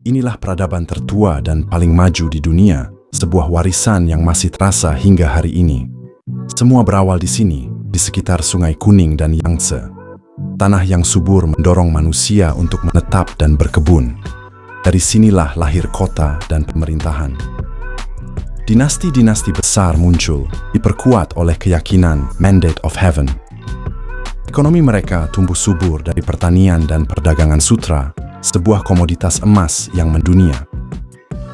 Inilah peradaban tertua dan paling maju di dunia, sebuah warisan yang masih terasa hingga hari ini. Semua berawal di sini, di sekitar Sungai Kuning dan Yangtze. Tanah yang subur mendorong manusia untuk menetap dan berkebun. Dari sinilah lahir kota dan pemerintahan. Dinasti-dinasti besar muncul, diperkuat oleh keyakinan Mandate of Heaven. Ekonomi mereka tumbuh subur dari pertanian dan perdagangan sutra, sebuah komoditas emas yang mendunia.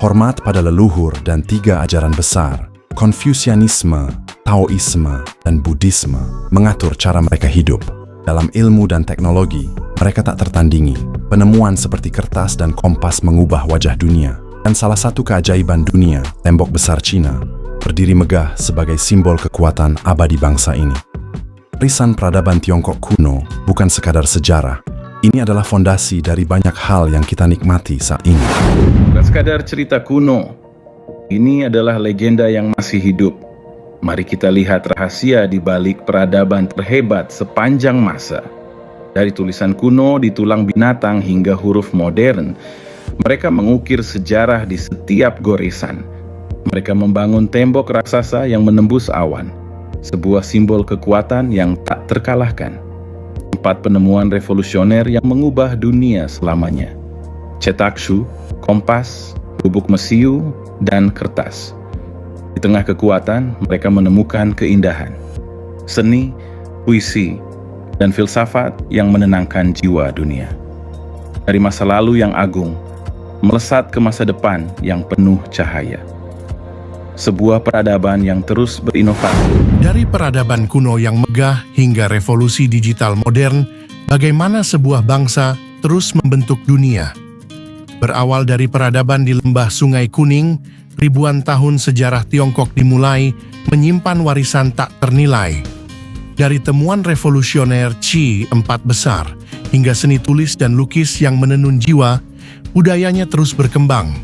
Hormat pada leluhur dan 3 ajaran besar, Konfusianisme, Taoisme, dan Buddhisme, mengatur cara mereka hidup. Dalam ilmu dan teknologi, mereka tak tertandingi. Penemuan seperti kertas dan kompas mengubah wajah dunia. Dan salah satu keajaiban dunia, tembok besar Cina, berdiri megah sebagai simbol kekuatan abadi bangsa ini. Warisan peradaban Tiongkok kuno bukan sekadar sejarah. Ini adalah fondasi dari banyak hal yang kita nikmati saat ini. Bukan sekadar cerita kuno, ini adalah legenda yang masih hidup. Mari kita lihat rahasia di balik peradaban terhebat sepanjang masa. Dari tulisan kuno di tulang binatang hingga huruf modern, mereka mengukir sejarah di setiap goresan. Mereka membangun tembok raksasa yang menembus awan, sebuah simbol kekuatan yang tak terkalahkan. 4 penemuan revolusioner yang mengubah dunia selamanya. Cetak shu, kompas, bubuk mesiu, dan kertas. Di tengah kekuatan, mereka menemukan keindahan, seni, puisi, dan filsafat yang menenangkan jiwa dunia. Dari masa lalu yang agung, melesat ke masa depan yang penuh cahaya. Sebuah peradaban yang terus berinovasi. Dari peradaban kuno yang megah hingga revolusi digital modern, bagaimana sebuah bangsa terus membentuk dunia. Berawal dari peradaban di lembah Sungai Kuning, ribuan tahun sejarah Tiongkok dimulai menyimpan warisan tak ternilai. Dari temuan revolusioner Qi 4 besar, hingga seni tulis dan lukis yang menenun jiwa, budayanya terus berkembang.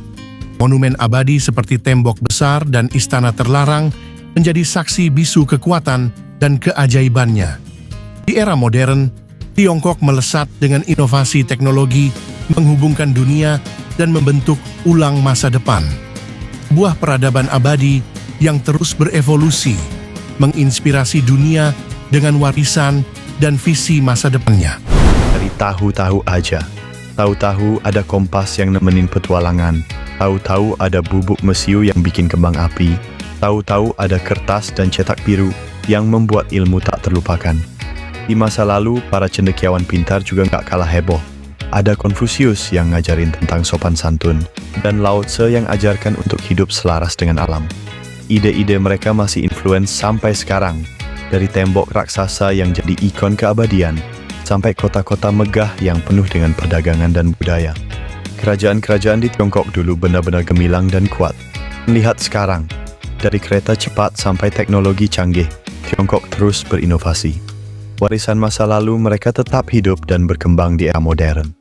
Monumen abadi seperti tembok besar dan istana terlarang menjadi saksi bisu kekuatan dan keajaibannya. Di era modern, Tiongkok melesat dengan inovasi teknologi, menghubungkan dunia dan membentuk ulang masa depan. Sebuah peradaban abadi yang terus berevolusi, menginspirasi dunia dengan warisan dan visi masa depannya. Dari tahu-tahu aja, tahu-tahu ada kompas yang nemenin petualangan, tahu-tahu ada bubuk mesiu yang bikin kembang api, tahu-tahu ada kertas dan cetak biru yang membuat ilmu tak terlupakan. Di masa lalu, para cendekiawan pintar juga nggak kalah heboh. Ada Konfusius yang ngajarin tentang sopan santun, dan Lao Tse yang ajarkan untuk hidup selaras dengan alam. Ide-ide mereka masih influence sampai sekarang, dari tembok raksasa yang jadi ikon keabadian, sampai kota-kota megah yang penuh dengan perdagangan dan budaya. Kerajaan-kerajaan di Tiongkok dulu benar-benar gemilang dan kuat. Lihat sekarang, dari kereta cepat sampai teknologi canggih, Tiongkok terus berinovasi. Warisan masa lalu mereka tetap hidup dan berkembang di era modern.